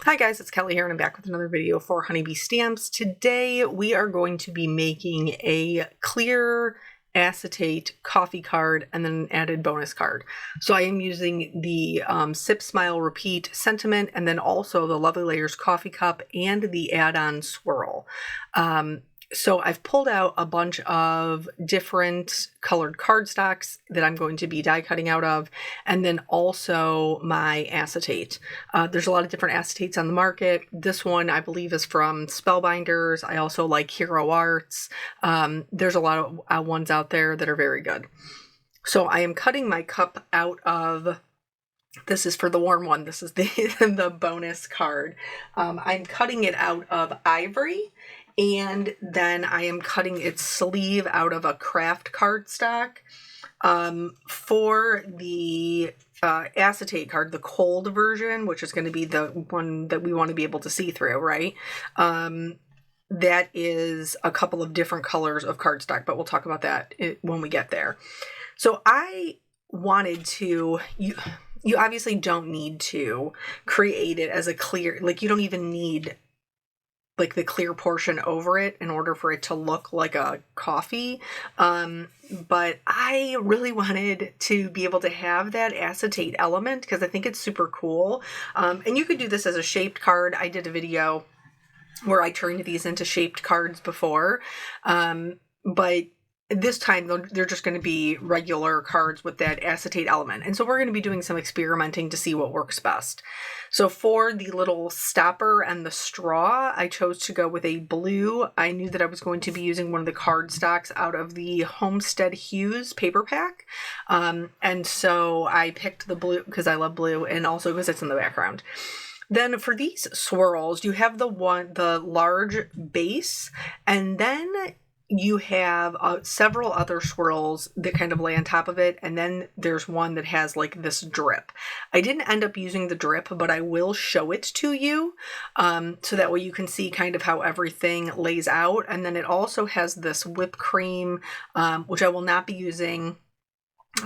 Hi guys, it's Kelly here and I'm back with another video for Honeybee Stamps. Today we are going to be making a clear acetate coffee card and then an added bonus card. So I am using the Sip Smile Repeat Sentiment and then also the Lovely Layers coffee cup and the add-on Swirl. So I've pulled out a bunch of different colored cardstocks that I'm going to be die cutting out of, and then also my acetate. There's a lot of different acetates on the market. This one I believe is from Spellbinders. I also like Hero Arts. There's a lot of ones out there that are very good. So I am cutting my cup out of, this is for the warm one, this is the bonus card. I'm cutting it out of ivory. And then I am cutting its sleeve out of a craft cardstock. For the acetate card, the cold version, which is going to be the one that we want to be able to see through, right? That is a couple of different colors of cardstock, but we'll talk about that when we get there. So I wanted to... You obviously don't need to create it as a clear... Like, you don't even need... like the clear portion over it in order for it to look like a coffee. But I really wanted to be able to have that acetate element because I think it's super cool. And you could do this as a shaped card. I did a video where I turned these into shaped cards before. But this time they're just going to be regular cards with that acetate element. And so we're going to be doing some experimenting to see what works best. So for the little stopper and the straw, I chose to go with a blue. I knew that I was going to be using one of the cardstocks out of the Homestead Hues paper pack. And so I picked the blue because I love blue and also because it's in the background. Then for these swirls, you have the large base, and then you have several other swirls that kind of lay on top of it, and then there's one that has like this drip. I didn't end up using the drip, but I will show it to you so that way you can see kind of how everything lays out. And then it also has this whipped cream, which I will not be using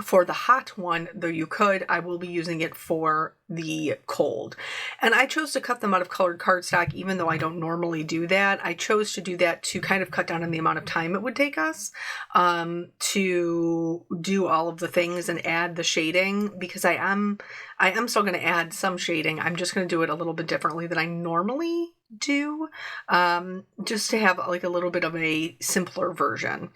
for the hot one, though you could. I will be using it for the cold. And I chose to cut them out of colored cardstock, even though I don't normally do that. I chose to do that to kind of cut down on the amount of time it would take us to do all of the things and add the shading, because I am still going to add some shading. I'm just going to do it a little bit differently than I normally do, just to have like a little bit of a simpler version.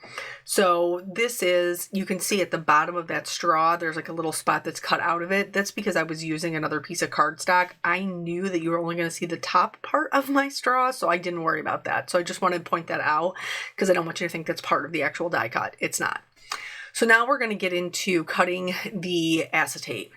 So this is, you can see at the bottom of that straw, there's like a little spot that's cut out of it. That's because I was using another piece of cardstock. I knew that you were only going to see the top part of my straw, so I didn't worry about that. So I just wanted to point that out because I don't want you to think that's part of the actual die cut. It's not. So now we're going to get into cutting the acetate.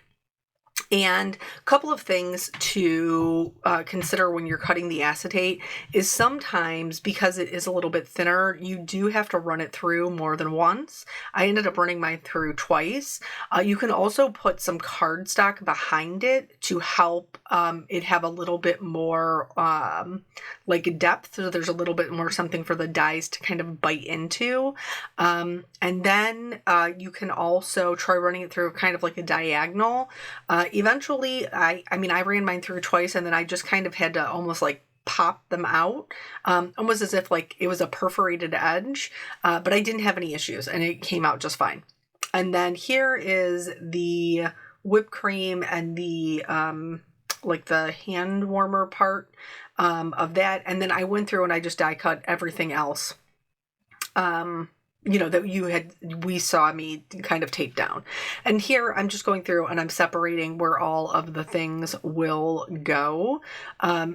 And a couple of things to consider when you're cutting the acetate is sometimes, because it is a little bit thinner, you do have to run it through more than once. I ended up running mine through twice. You can also put some cardstock behind it to help it have a little bit more like depth. So there's a little bit more something for the dies to kind of bite into. And then you can also try running it through kind of like a diagonal. Eventually, I ran mine through twice, and then I just kind of had to almost like pop them out, almost as if like it was a perforated edge, but I didn't have any issues and it came out just fine. And then here is the whipped cream and the like the hand warmer part of that, and then I went through and I just die cut everything else that we saw me kind of tape down. And here I'm just going through and I'm separating where all of the things will go.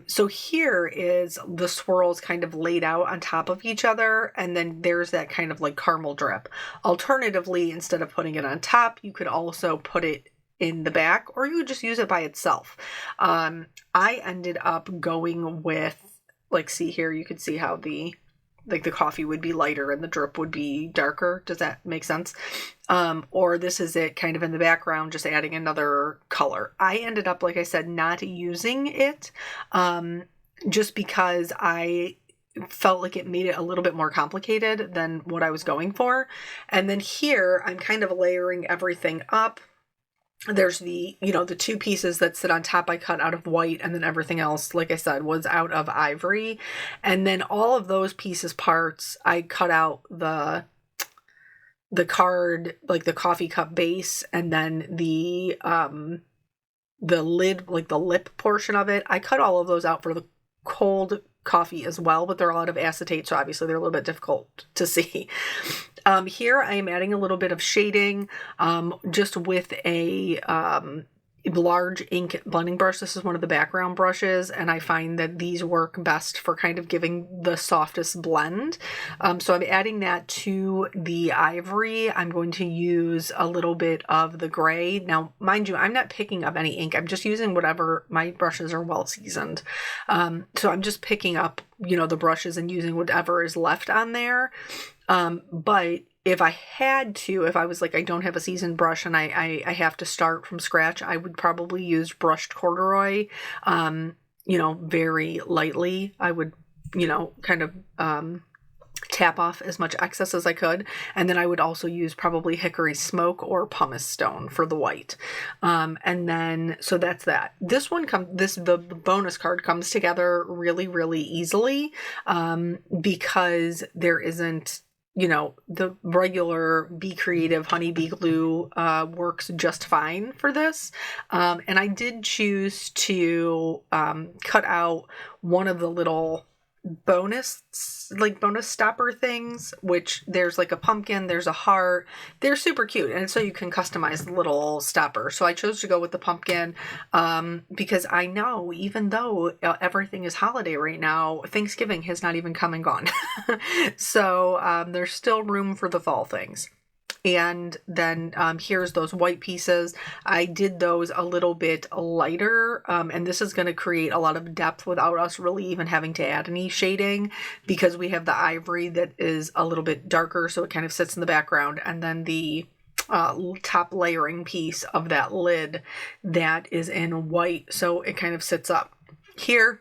So here is the swirls kind of laid out on top of each other. And then there's that kind of like caramel drip. Alternatively, instead of putting it on top, you could also put it in the back, or you would just use it by itself. I ended up going with, like, see here, you could see how the coffee would be lighter and the drip would be darker. Does that make sense? Or this is it kind of in the background, just adding another color. I ended up, like I said, not using it just because I felt like it made it a little bit more complicated than what I was going for. And then here I'm kind of layering everything up. there's the, the two pieces that sit on top I cut out of white, and then everything else, like I said, was out of ivory. And then all of those parts, I cut out the card, like the coffee cup base, and then the lid, like the lip portion of it. I cut all of those out for the cold coffee as well, but they're all out of acetate, so obviously they're a little bit difficult to see. Here I am adding a little bit of shading, just with a large ink blending brush. This is one of the background brushes, and I find that these work best for kind of giving the softest blend. So I'm adding that to the ivory. I'm going to use a little bit of the gray. Now, mind you, I'm not picking up any ink. I'm just using whatever, my brushes are well seasoned. So I'm just picking up, the brushes and using whatever is left on there. But if I was like, I don't have a seasoned brush and I have to start from scratch, I would probably use brushed corduroy, very lightly. I would, kind of, tap off as much excess as I could. And then I would also use probably hickory smoke or pumice stone for the white. And then, so that's that. This one the bonus card comes together really, really easily, because there isn't, the regular Be Creative honeybee glue works just fine for this. And I did choose to cut out one of the little bonus stopper things, which there's like a pumpkin, there's a heart. They're super cute, and so you can customize the little stopper. So I chose to go with the pumpkin, because I know, even though everything is holiday right now, Thanksgiving has not even come and gone. So there's still room for the fall things. And then here's those white pieces. I did those a little bit lighter, and this is going to create a lot of depth without us really even having to add any shading, because we have the ivory that is a little bit darker, so it kind of sits in the background, and then the top layering piece of that lid that is in white, so it kind of sits up. Here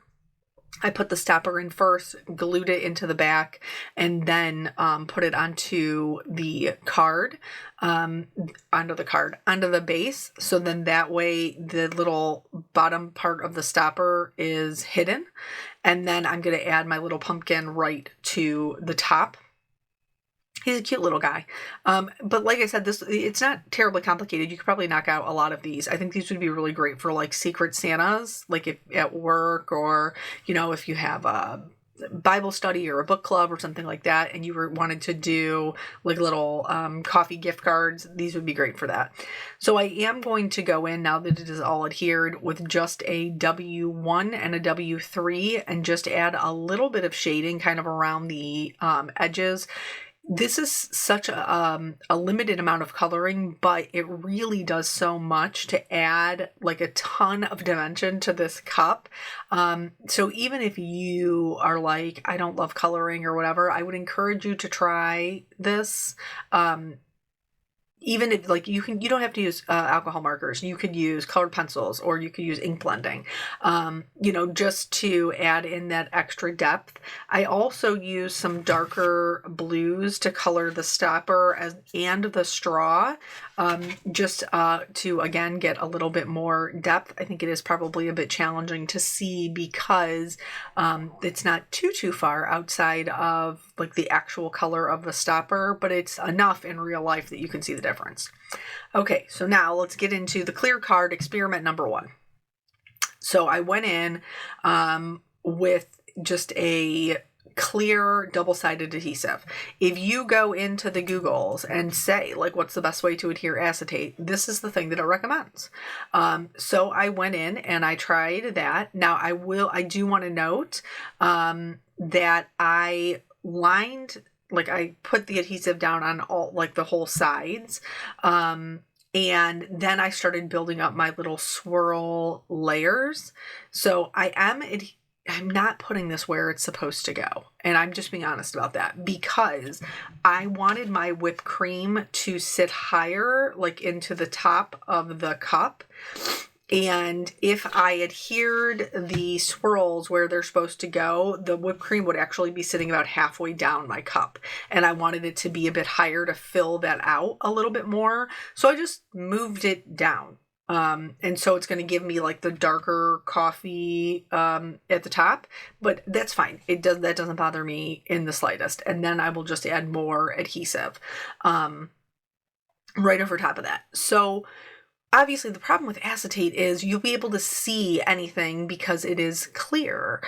I put the stopper in first, glued it into the back, and then put it onto the card, onto the base. So then that way the little bottom part of the stopper is hidden. And then I'm going to add my little pumpkin right to the top. He's a cute little guy. But like I said, it's not terribly complicated. You could probably knock out a lot of these. I think these would be really great for like Secret Santas, like if at work, or, if you have a Bible study or a book club or something like that, and you wanted to do like little coffee gift cards. These would be great for that. So I am going to go in, now that it is all adhered, with just a W1 and a W3, and just add a little bit of shading kind of around the edges. This is such a limited amount of coloring, but it really does so much to add like a ton of dimension to this cup. So even if you are like, I don't love coloring or whatever, I would encourage you to try this. Even if like you don't have to use alcohol markers. You could use colored pencils, or you could use ink blending, just to add in that extra depth. I also use some darker blues to color the stopper and the straw, just to again get a little bit more depth. I think it is probably a bit challenging to see because it's not too far outside of like the actual color of the stopper, but it's enough in real life that you can see the difference. Okay, so now let's get into the clear card experiment number 1. So I went in with just a clear double-sided adhesive. If you go into the Googles and say, like, what's the best way to adhere acetate, this is the thing that it recommends. So I went in and I tried that. Now I do want to note that I lined, like I put the adhesive down on all, like the whole sides. And then I started building up my little swirl layers. So I'm not putting this where it's supposed to go. And I'm just being honest about that, because I wanted my whipped cream to sit higher, like into the top of the cup. And if I adhered the swirls where they're supposed to go, the whipped cream would actually be sitting about halfway down my cup. And I wanted it to be a bit higher to fill that out a little bit more. So I just moved it down. And so it's going to give me like the darker coffee at the top, but that's fine. That doesn't bother me in the slightest. And then I will just add more adhesive right over top of that. So obviously, the problem with acetate is you'll be able to see anything because it is clear.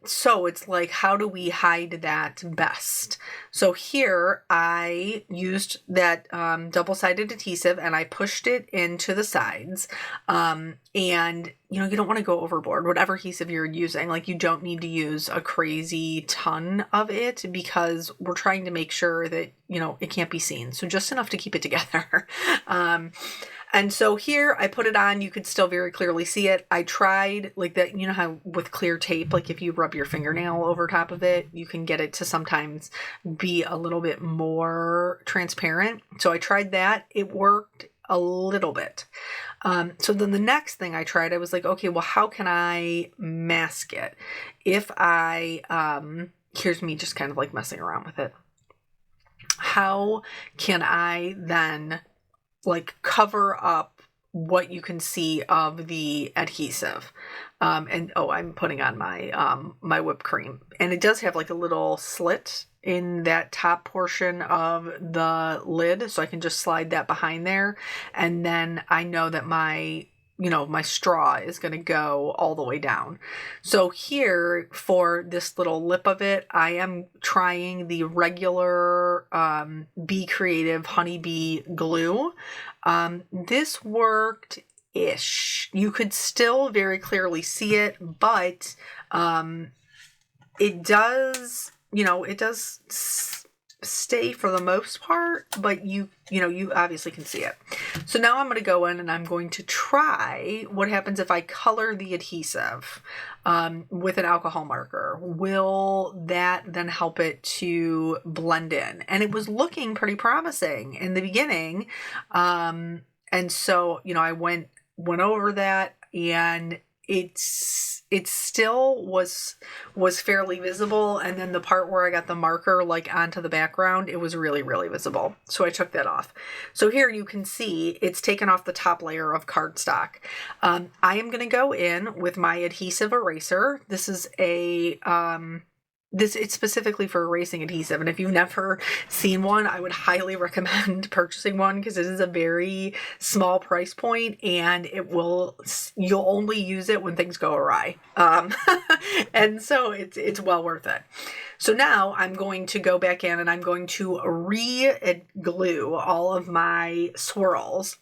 So it's like, how do we hide that best? So here I used that double-sided adhesive and I pushed it into the sides. And you don't want to go overboard. Whatever adhesive you're using, like you don't need to use a crazy ton of it because we're trying to make sure that, it can't be seen. So just enough to keep it together. And so here I put it on, you could still very clearly see it. I tried like that, how with clear tape, like if you rub your fingernail over top of it, you can get it to sometimes be a little bit more transparent. So I tried that. It worked a little bit. So then the next thing I tried, I was like, okay, well, how can I mask it? If here's me just kind of like messing around with it. How can I then like cover up what you can see of the adhesive? I'm putting on my my whipped cream, and it does have like a little slit in that top portion of the lid, so I can just slide that behind there, and then I know that my straw is going to go all the way down. So here for this little lip of it, I am trying the regular Be Creative Honeybee glue. This worked ish. You could still very clearly see it, but it does, it does stay for the most part, but you obviously can see it. So now I'm going to go in and I'm going to try what happens if I color the adhesive with an alcohol marker. Will that then help it to blend in? And it was looking pretty promising in the beginning. And so, I went over that, and it still was fairly visible, and then the part where I got the marker like onto the background, it was really, really visible. So I took that off. So here you can see it's taken off the top layer of cardstock. I am going to go in with my adhesive eraser. This is it's specifically for erasing adhesive, and if you've never seen one, I would highly recommend purchasing one because it is a very small price point, and you'll only use it when things go awry. And so it's well worth it. So now I'm going to go back in and I'm going to re-glue all of my swirls.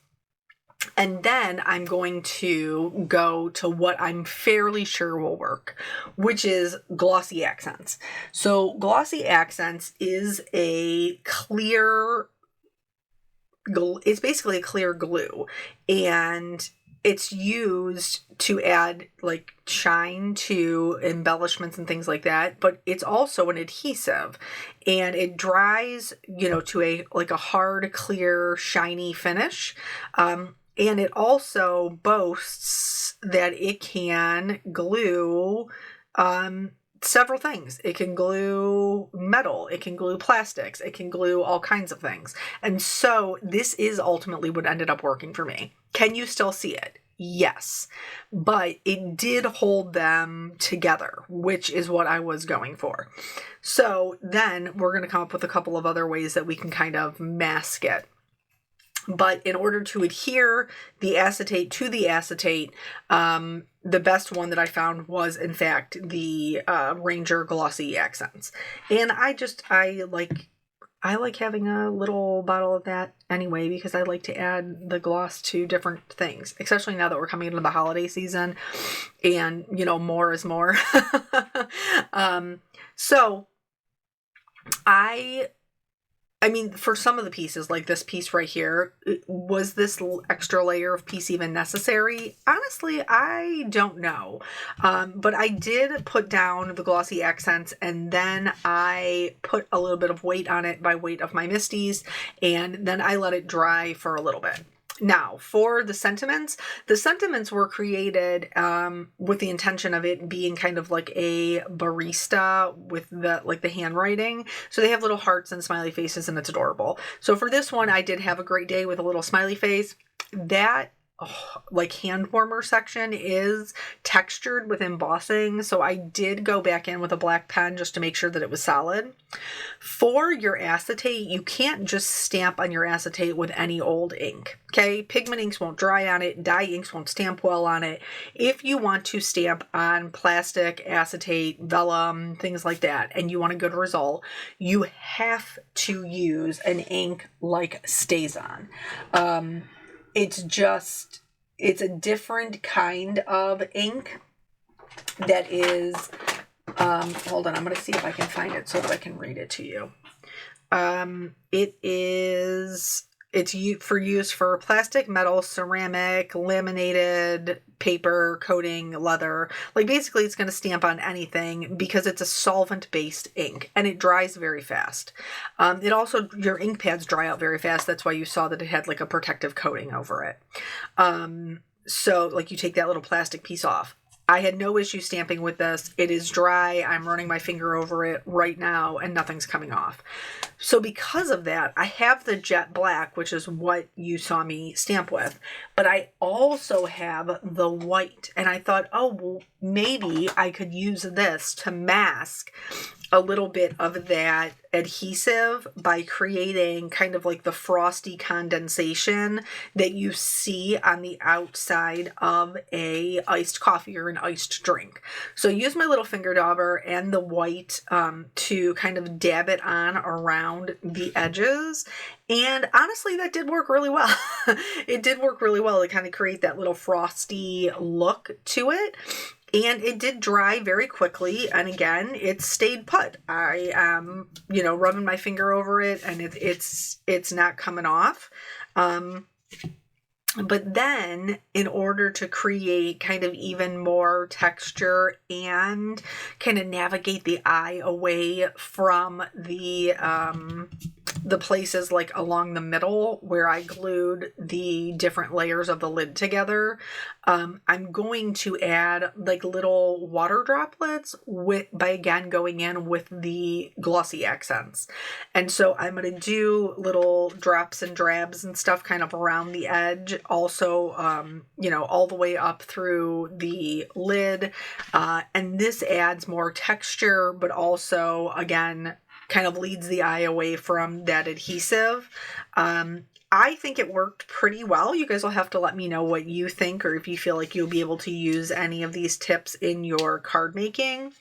And then I'm going to go to what I'm fairly sure will work, which is glossy accents. So glossy accents is it's basically a clear glue, and it's used to add like shine to embellishments and things like that, but it's also an adhesive, and it dries, to a hard, clear, shiny finish. And it also boasts that it can glue several things. It can glue metal, it can glue plastics, it can glue all kinds of things. And so this is ultimately what ended up working for me. Can you still see it? Yes, but it did hold them together, which is what I was going for. So then we're going to come up with a couple of other ways that we can kind of mask it. But in order to adhere the acetate to the acetate, the best one that I found was, in fact, the Ranger Glossy Accents. And I like having a little bottle of that anyway, because I like to add the gloss to different things, especially now that we're coming into the holiday season and, more is more. So I mean, for some of the pieces, like this piece right here, was this extra layer of piece even necessary? Honestly, I don't know. But I did put down the glossy accents, and then I put a little bit of weight on it by weight of my Misties, and then I let it dry for a little bit. Now, for the sentiments were created with the intention of it being kind of like a barista with the handwriting. So they have little hearts and smiley faces, and it's adorable. So for this one, I did have a great day with a little smiley face. That like hand warmer section is textured with embossing, so I did go back in with a black pen just to make sure that it was solid. For your acetate, you can't just stamp on your acetate with any old ink, okay? Pigment inks won't dry on it, dye inks won't stamp well on it. If you want to stamp on plastic, acetate, vellum, things like that, and you want a good result, you have to use an ink like StazOn. It's a different kind of ink that is, hold on, I'm going to see if I can find it so that I can read it to you. It's for use for plastic, metal, ceramic, laminated, paper, coating, leather. Like basically it's going to stamp on anything because it's a solvent-based ink and it dries very fast. It also, your ink pads dry out very fast. That's why you saw that it had like a protective coating over it. So like you take that little plastic piece off. I had no issue stamping with this. It is dry. I'm running my finger over it right now and nothing's coming off. So because of that, I have the jet black, which is what you saw me stamp with, but I also have the white. And I thought, oh, well, maybe I could use this to mask a little bit of that adhesive by creating kind of like the frosty condensation that you see on the outside of a iced coffee or an iced drink. So use my little finger dauber and the white to kind of dab it on around the edges. And honestly, that did work really well. It did work really well to kind of create that little frosty look to it. And it did dry very quickly. And again, it stayed put. I am, rubbing my finger over it and it's not coming off. But then in order to create kind of even more texture and kind of navigate the eye away from the places like along the middle where I glued the different layers of the lid together, I'm going to add like little water droplets by again going in with the glossy accents. And so I'm going to do little drops and drabs and stuff kind of around the edge. Also, all the way up through the lid. And this adds more texture, but also, again, kind of leads the eye away from that adhesive. I think it worked pretty well. You guys will have to let me know what you think or if you feel like you'll be able to use any of these tips in your card making.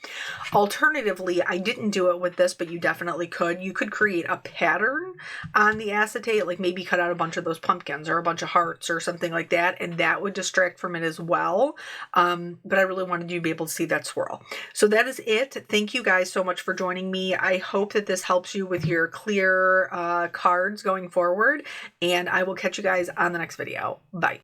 Alternatively, I didn't do it with this, but you definitely could. You could create a pattern on the acetate, like maybe cut out a bunch of those pumpkins or a bunch of hearts or something like that, and that would distract from it as well. But I really wanted you to be able to see that swirl. So that is it. Thank you guys so much for joining me. I hope that this helps you with your clear cards going forward. And I will catch you guys on the next video. Bye.